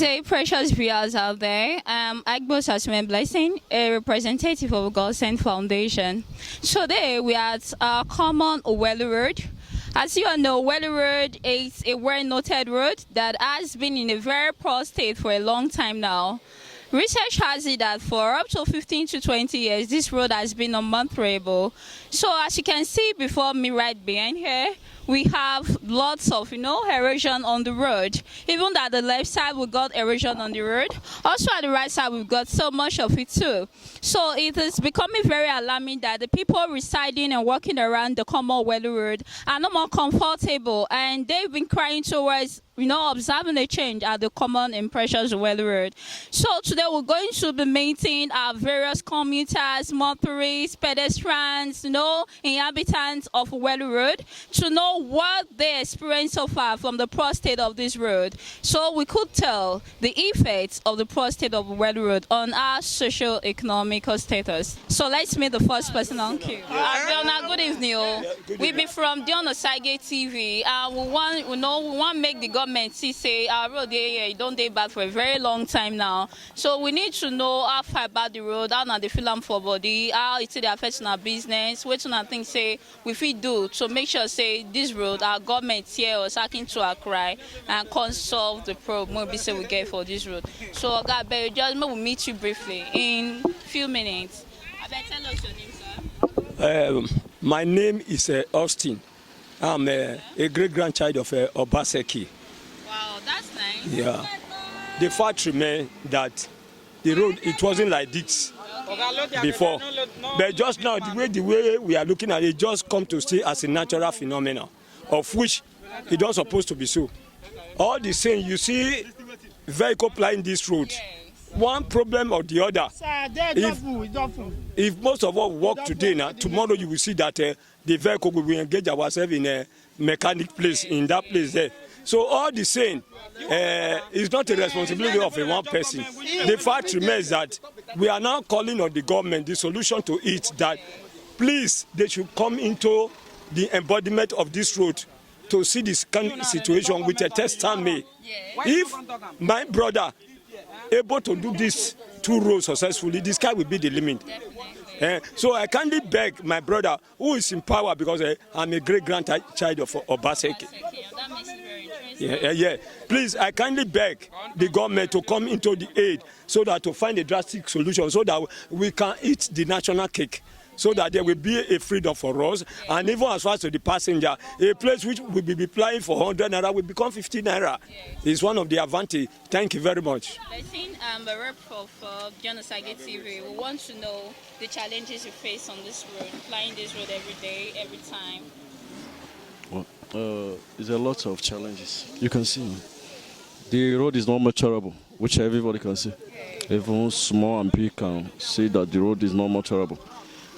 day, precious viewers out there. Agbo Sasman Blessing, a representative of God Sent Foundation. Today, we are at common Uwelu Road. As you all know, Uwelu Road is a well-noted road that has been in a very poor state for a long time now. Research has it that for up to 15 to 20 years, this road has been unmonitourable. So as you can see before me right behind here, we have lots of, erosion on the road. Even at the left side, we got erosion on the road. Also at the right side, we've got so much of it too. So it is becoming very alarming that the people residing and walking around the common Uwelu Road are no more comfortable, and they've been crying towards observing a change at the common and precious Uwelu Road. So today we're going to be meeting our various commuters, motorists, pedestrians, inhabitants of Uwelu Road to know what they experienced so far from the poor state of this road. So we could tell the effects of the poor state of Uwelu Road on our socio-economical status. So let's meet the first person on queue. Dion, good evening. We be from Dion Osagie TV. We want to make the government say our road here don't dey bad for a very long time now. So we need to know how far about the road, how they feel am for body, how it affects our business, what I think say we fit do to make sure say this road our government here was acting to our cry and can solve the problem we get for this road. So God, just we'll meet you briefly in few minutes. I better tell us your name, sir. My name is Austin. I'm a great-grandchild of Obaseki. Wow, that's nice. Yeah. The fact remains that the road, it wasn't like this before. But just now, the way we are looking at it, just come to stay as a natural phenomenon, of which it don't supposed to be so. All the same, you see vehicle plying this road. One problem or the other. If most of us walk today, now tomorrow you will see that the vehicle will engage ourselves in a mechanic place, in that place there. So all the same, it's not a responsibility of a one person. The fact remains that we are now calling on the government, the solution to it, that please, they should come into the embodiment of this road to see this kind of situation with a testimony. If my brother able to do this two roads successfully, the sky will be the limit. So I kindly beg my brother, who is in power, because I'm a great-grandchild of Obaseki. Yeah. Please, I kindly beg the government to come into the aid so that to find a drastic solution so that we can eat the national cake, so that there will be a freedom for us. And even as far as to the passenger, a place which will be applying for 100 Naira will become 50 Naira. It's one of the advantage. Thank you very much. I think a rep of Dion Osagie TV, we want to know the challenges you face on this road, flying this road every day, every time. Well, there's a lot of challenges. You can see the road is not maturable, which everybody can see. Even small and big can see that the road is not maturable.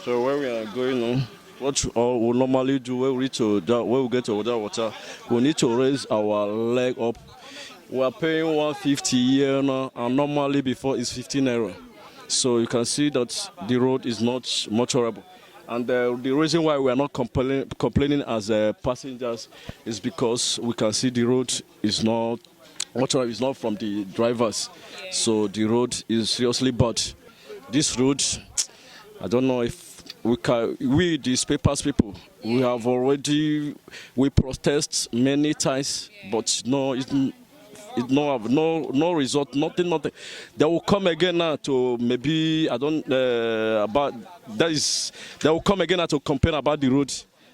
So where we are going on, what we normally do when we reach to that, when we get to that water, we need to raise our leg up. We are paying 150 a year now, and normally before it's 15 Naira. So you can see that the road is not maturable. And the reason why we are not complaining as passengers is because we can see the road is not maturable, it's not from the drivers. So the road is seriously bad. This road, I don't know if we these papers people, we have already, we protest many times, but no, no result, nothing. They will come again now to maybe, I don't, about, that is, they will come again now to complain about the road.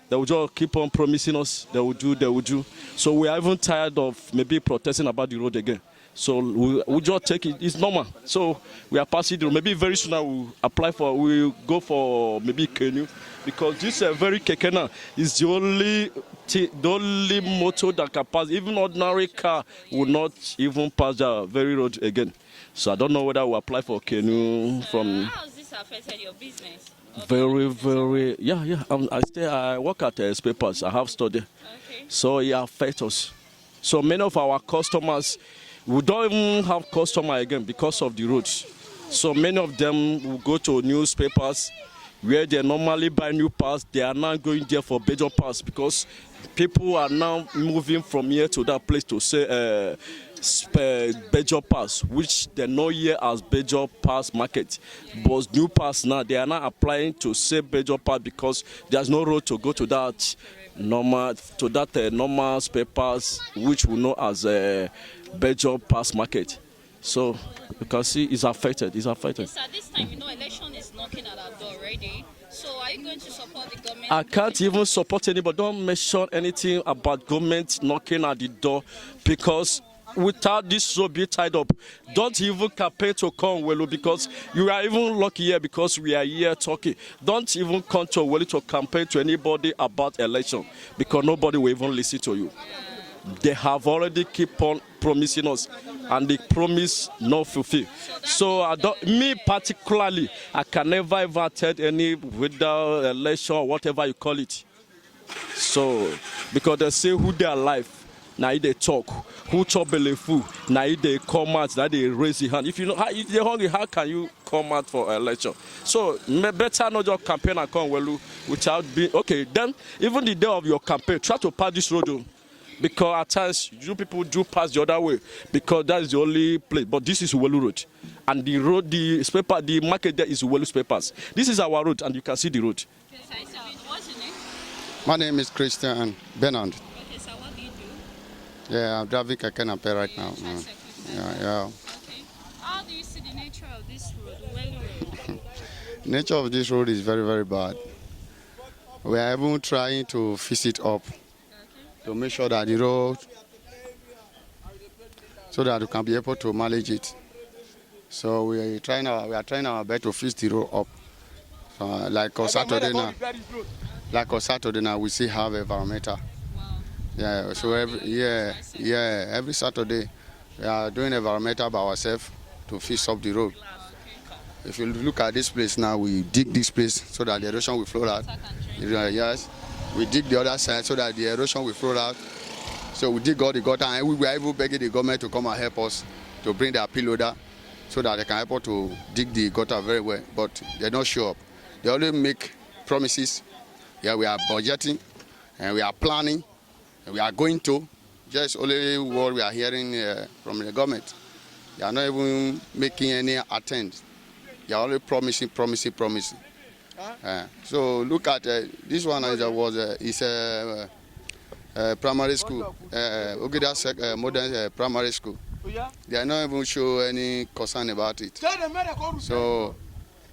They will just keep on promising us, they will do. So we are even tired of maybe protesting about the road again. So we just take it, it's normal. So we are passing through. Maybe very soon I will apply for, we'll go for maybe canoe, because this very kekena is the only motor that can pass. Even ordinary car will not even pass the very road again. So I don't know whether we'll apply for canoe from. How has this affected your business? Very, yeah. I work at papers. I have studied. Okay. So it affects us. So many of our customers, we don't even have customer again because of the roads. So many of them will go to newspapers where they normally buy new parts. They are now going there for better parts because people are now moving from here to that place to say Bejo Pass, which they know here as Bejo Pass Market. But new pass now, they are not applying to say Bejo Pass because there's no road to go to that normal spare pass, which we know as Bejo Pass Market. So you can see it's affected. It's affected. So at this time, election is knocking at our door already. So are you going to support the government? I can't even support anybody. Don't mention anything about government knocking at the door, because without this road being tied up, don't even campaign to come Uwelu, because you are even lucky here because we are here talking. Don't even come to Uwelu to campaign to anybody about election, because nobody will even listen to you. They have already keep on promising us, and the promise not fulfilled. So me particularly, I can never ever attend any without election or whatever you call it. So because they say who they are alive, now they talk. Who chop belly food, now they come out, now they raise the hand. If you know if they're hungry, how can you come out for election? So better not just campaign and come Uwelu without being okay. Then even the day of your campaign, try to pass this road. Because at times you people do pass the other way, because that is the only place. But this is Uwelu Road, and the road, the market there is Uwelu Papers. This is our road, and you can see the road. Okay, so what's your name? My name is Christian Bernard. Okay, so what do you do? Yeah, I'm driving Keke right now. Yeah. Okay. How do you see the nature of this road, Uwelu Road? Nature of this road is very, very bad. We are even trying to fix it up to make sure that the road, so that we can be able to manage it. So we are trying our best to fix the road up. Like on Saturday now, we still have environmental. Wow. Yeah. So every Saturday we are doing environmental by ourselves to fix up the road. If you look at this place now, we dig this place so that the erosion will flow out. Yes. We dig the other side so that the erosion will flow out. So we dig all the gutter, and we were even begging the government to come and help us to bring their payloader so that they can help us to dig the gutter very well. But they're not show up. They only make promises. Yeah, we are budgeting and we are planning and we are going to. Just only what we are hearing from the government. They are not even making any attempt. They are only promising. So look at this one is a primary school, Ogida modern primary school. They are not even show any concern about it. So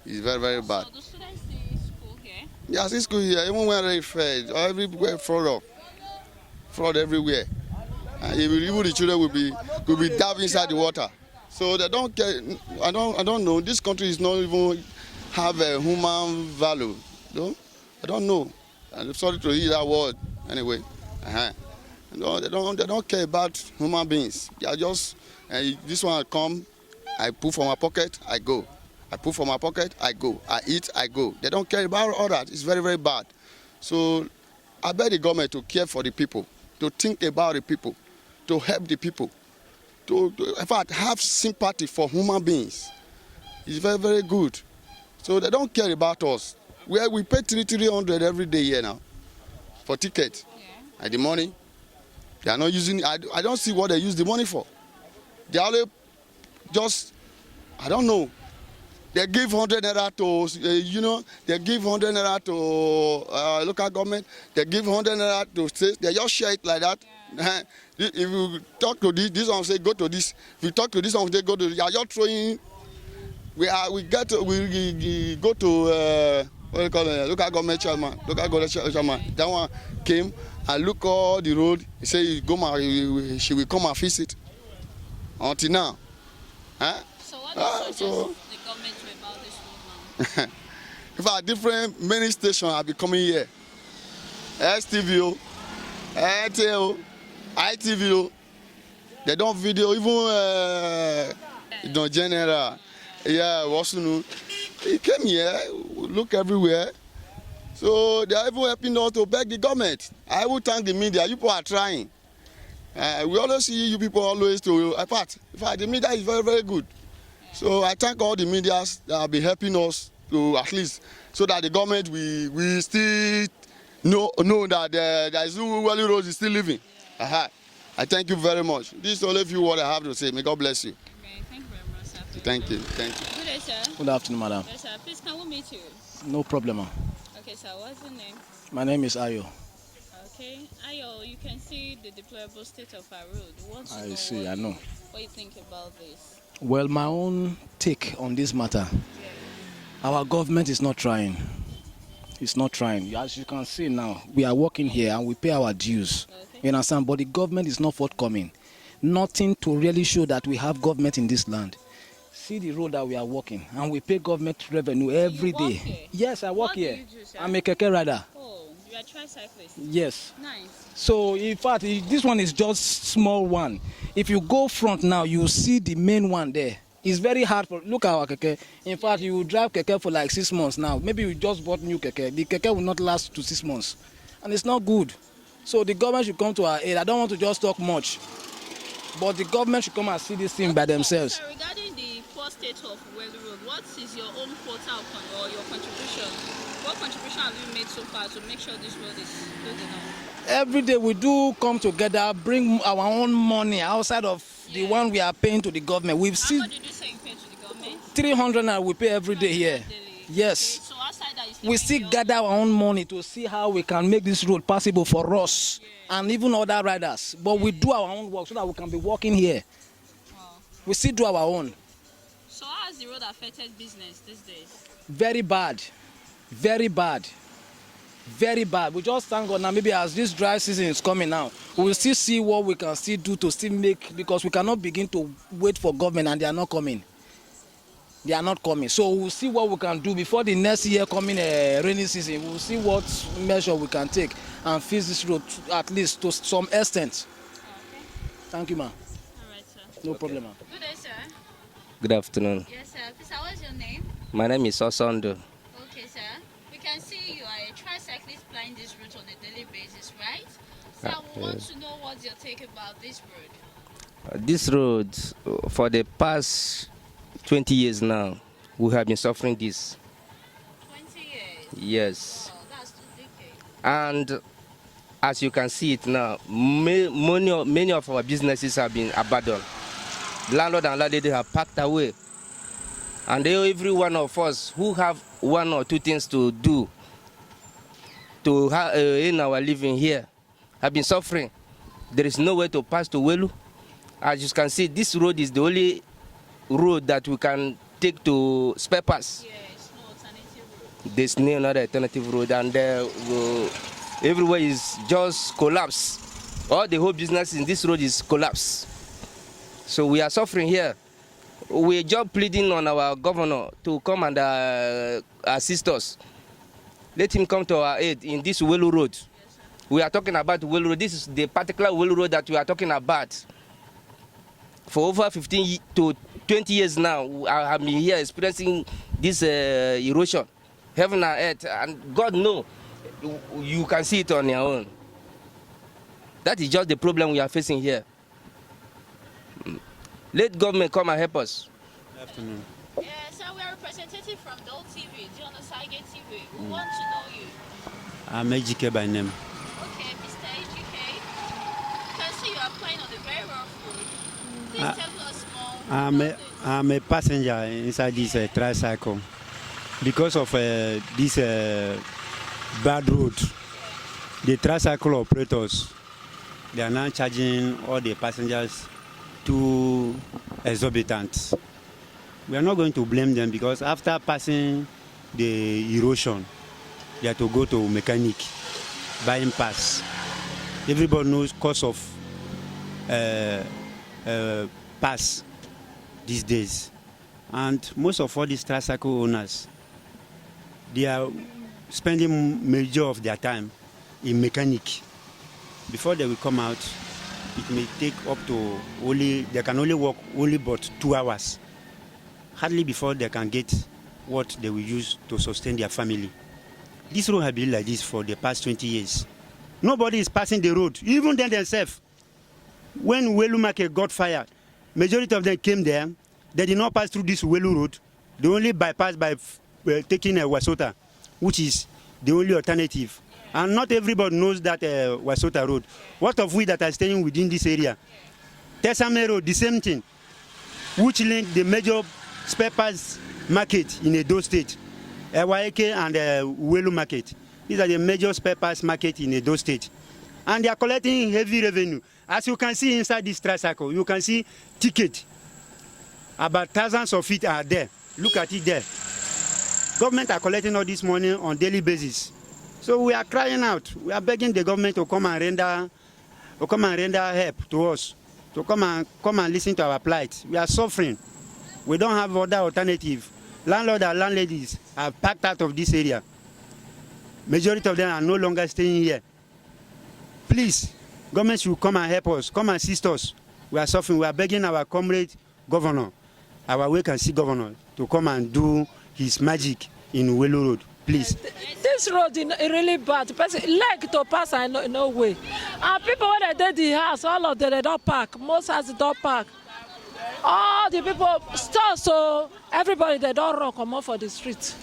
it's very, very bad. So the students see school here? Yes, this school here, even when they fed, everywhere fraud everywhere. And even the children will be diving inside the water. So they don't care. I don't know. This country is not even have a human value. No? I don't know. I'm sorry to hear that word. Anyway, no, they don't care about human beings. They are just this one come. I put from my pocket, I go. I put from my pocket, I go. I eat, I go. They don't care about all that. It's very, very bad. So I beg the government to care for the people, to think about the people, to help the people, to in fact have sympathy for human beings. It's very, very good. So they don't care about us. We pay 300 every day here now for ticket. Yeah. And the money, they are not using. I don't see what they use the money for. They only just, I don't know. They give 100 naira to, they give 100 naira to local government. They give 100 naira to state. They just share it like that. Yeah. If you talk to this one say go to this. If you talk to this one say go to this. You are just throwing. We go to what do you call it? Local government chairman. That one came and look all the road. He said she will come and fix it. Until now. So what do you suggest the government do about this road now? In fact, different many stations are becoming here. STVO, RTO, ITVO. They don't video even general. Yeah, Wasunu. He came here, look everywhere. So they are even helping us to beg the government. I will thank the media. You people are trying. We always see you people always to apart. In fact, the media is very, very good. So I thank all the medias that have been helping us to at least so that the government we still know that there is Uwelu Road is still living. I thank you very much. This is only few what I have to say. May God bless you. Okay, thank you very much, sir. Thank you. Thank you. Good day, sir. Good afternoon, madam. Yes, sir. Please, can we meet you? No problem, ma'am. Okay, sir. What's your name? My name is Ayo. Okay. Ayo, you can see the deplorable state of our road. I know. What do you think about this? Well, my own take on this matter, our government is not trying. It's not trying. As you can see now, we are working here and we pay our dues. Okay. You understand? But the government is not forthcoming. Nothing to really show that we have government in this land. See the road that we are walking, and we pay government revenue every You work day. here? Yes, I work What here. do you do, sir? I'm a keke rider. Oh, you are a tricyclist. Yes. Nice. So in fact, this one is just small one. If you go front now, you see the main one there. It's very hard for, look at our keke. In fact, you will drive keke for like 6 months now. Maybe you just bought new keke. The keke will not last to 6 months. And it's not good. So the government should come to our aid. I don't want to just talk much. But the government should come and see this thing by themselves. So regarding the poor state of Uwelu Road, what is your own quota or your contribution? What contribution have you made so far to make sure this road is good enough? Every day we do come together, bring our own money outside of the one we are paying to the government. We've How seen much did you say you pay to the government? 300 naira we pay every day here. Daily. Yes. Okay, so outside that, you We still gather our own money to see how we can make this road possible for us and even other riders. But we do our own work so that we can be walking here. Wow. We still do our own. So how has the road affected business these days? Very bad. Very bad. Very bad. We just thank God now. Maybe as this dry season is coming now, we will still see what we can still do to still make, because we cannot begin to wait for government and they are not coming. They are not coming. So we'll see what we can do before the next year coming rainy season. We'll see what measure we can take and fix this road at least to some extent. Okay. Thank you, ma'am. All right, sir. No problem, ma'am. Good day, sir. Good afternoon. Yes, sir. Please, what's your name? My name is Osondo. Okay, sir. We can see you are a tricyclist plying this route on a daily basis, right? So I want to know what's your take about this road. This road, for the past 20 years now, we have been suffering this. 20 years? Yes. Oh, that's 2 decades. And as you can see it now, many of our businesses have been abandoned. Landlord and landlady have packed away. And every one of us who have 1 or 2 things to do to in our living here have been suffering. There is no way to pass to Uwelu. As you can see, this road is the only road that we can take to spare parts. Yeah, it's no alternative road. There's no another alternative road, and everywhere is just collapse. All the whole business in this road is collapse. So we are suffering here. We're just pleading on our governor to come and assist us. Let him come to our aid in this Uwelu Road. Yes, We are talking about Uwelu Road. This is the particular Uwelu Road that we are talking about. For over 15 to 20 years now, I have been here experiencing this erosion, heaven and earth, and God knows, you can see it on your own. That is just the problem we are facing here. Let government come and help us. Good afternoon. Yeah, sir, we are representative from Dole TV, Dion Osagie TV. We want to know you. I'm Ejike by name. Okay, Mr. AGK, you can see you are playing on the very rough road. Please tell us more. I'm a passenger inside this tricycle. Because of this bad road, the tricycle operators, they are now charging all the passengers too exorbitant. We are not going to blame them, because after passing the erosion, they have to go to mechanic, buying parts. Everybody knows cost of parts these days. And most of all these tricycle owners, they are spending major of their time in mechanic. Before they will come out, it may take up to they can only work only about 2 hours. Hardly before they can get what they will use to sustain their family. This road has been like this for the past 20 years. Nobody is passing the road, even them themselves. When Uwelu Market got fired, majority of them came there. They did not pass through this Uwelu Road. They only bypassed by taking a Wasota, which is the only alternative And not everybody knows that Wasota Road. What of we that are staying within this area? Tesame Road, the same thing, which link the major spare parts market in Edo State, Ewaeke and Uwelu market. These are the major spare parts market in Edo State. And they are collecting heavy revenue. As you can see inside this tricycle, you can see ticket. About thousands of it are there. Look at it there. Government are collecting all this money on daily basis. So we are crying out. We are begging the government to come and render help to us, to come and listen to our plight. We are suffering. We don't have other alternative. Landlords and landladies are packed out of this area. Majority of them are no longer staying here. Please, government should come and help us, come and assist us. We are suffering. We are begging our comrade governor, our wait-and-see governor, to come and do his magic in Uwelu Road. Please. This road is really bad. Person like to pass, I know no way. And people when they did the house, all of them they don't park. Most houses don't park. All the people start, so everybody they don't run come out for the street.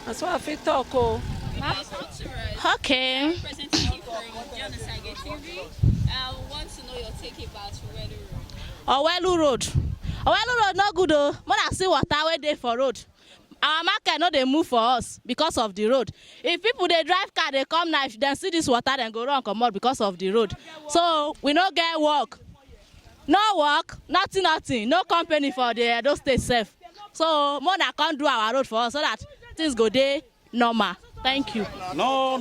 That's why I feel talk. Oh. Okay. Representative from Dion Osagie TV. I want to know your take about Uwelu Uwelu Road. Road. Uwelu Road no good though. When I see water wey dey for road. Our market no dey move for us because of the road. If people they drive car, they come now, if they see this water, then go run come out because of the road. So we no get work. No work, nothing. No company for the Edo State safe. So Mona can't do our road for us so that things go there normal. Thank you. No.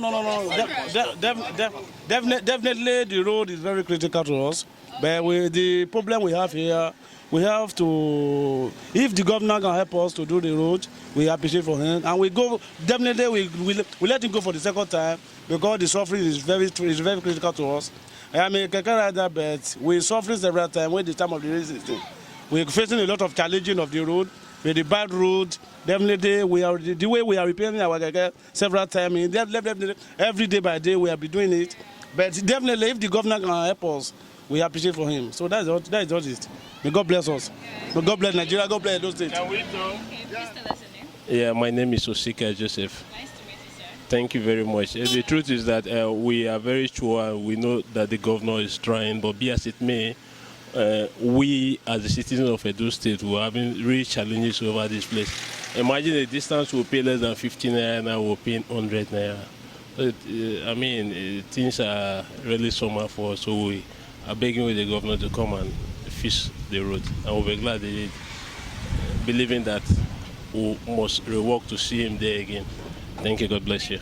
Definitely the road is very critical to us. But the problem we have here, we have to, if the governor can help us to do the road, we appreciate for him. And we go, definitely we let him go for the second time because the suffering is very critical to us. I mean, but we suffering several times when the time of the race is. We're facing a lot of challenging of the road, with the bad road. Definitely, we are the way we are repairing our several times. Every day by day, we have been doing it. But definitely, if the governor can help us, we appreciate for him. So that's just it. May God bless us. May God bless Nigeria. God bless Edo State. Okay, please tell us your name. Yeah, my name is Osika Joseph. Nice to meet you, sir. Thank you very much. The truth is that we are very sure, we know that the governor is trying, but be as it may, we as the citizens of Edo State were having real challenges over this place. Imagine the distance we'll pay less than 15 naira, now we're paying 100 naira. I mean, things are really somehow for us, so we are begging with the governor to come and fix the road. And we'll be glad they did, believing that we must rework to see him there again. Thank you, God bless you.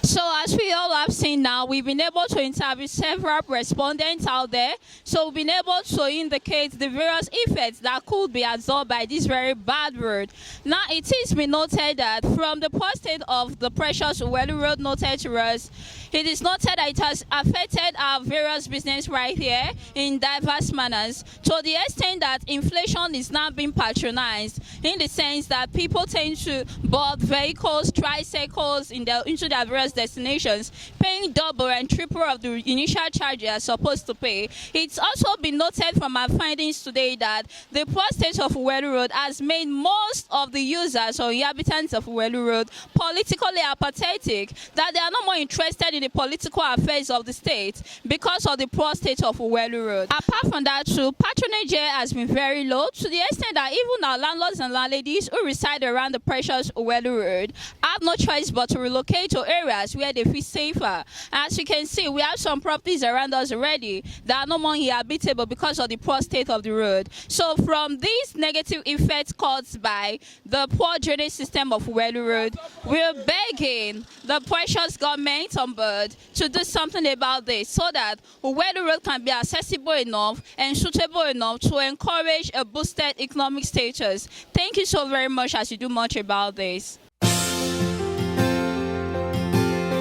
So as we all have seen now, we've been able to interview several respondents out there. So we've been able to indicate the various effects that could be absorbed by this very bad road. Now it is been noted that from the posted of the precious Uwelu Road noted to us, it is noted that it has affected our various business right here in diverse manners, to the extent that inflation is now being patronized, in the sense that people tend to board vehicles, tricycles into their various destinations, paying double and triple of the initial charge they are supposed to pay. It's also been noted from our findings today that the poor state of Uwelu Road has made most of the users or inhabitants of Uwelu Road politically apathetic, that they are no more interested in the political affairs of the state because of the poor state of Uwelu Road. Apart from that too, patronage here has been very low, to the extent that even our landlords and landladies who reside around the precious Uwelu Road have no choice but to relocate to areas where they feel safer. As you can see, we have some properties around us already that are no more inhabitable because of the poor state of the road. So from these negative effects caused by the poor drainage system of Uwelu Road, we're begging the precious government on board to do something about this so that Uwelu Road can be accessible enough and suitable enough to encourage a boosted economic status. Thank you so very much as you do much about this.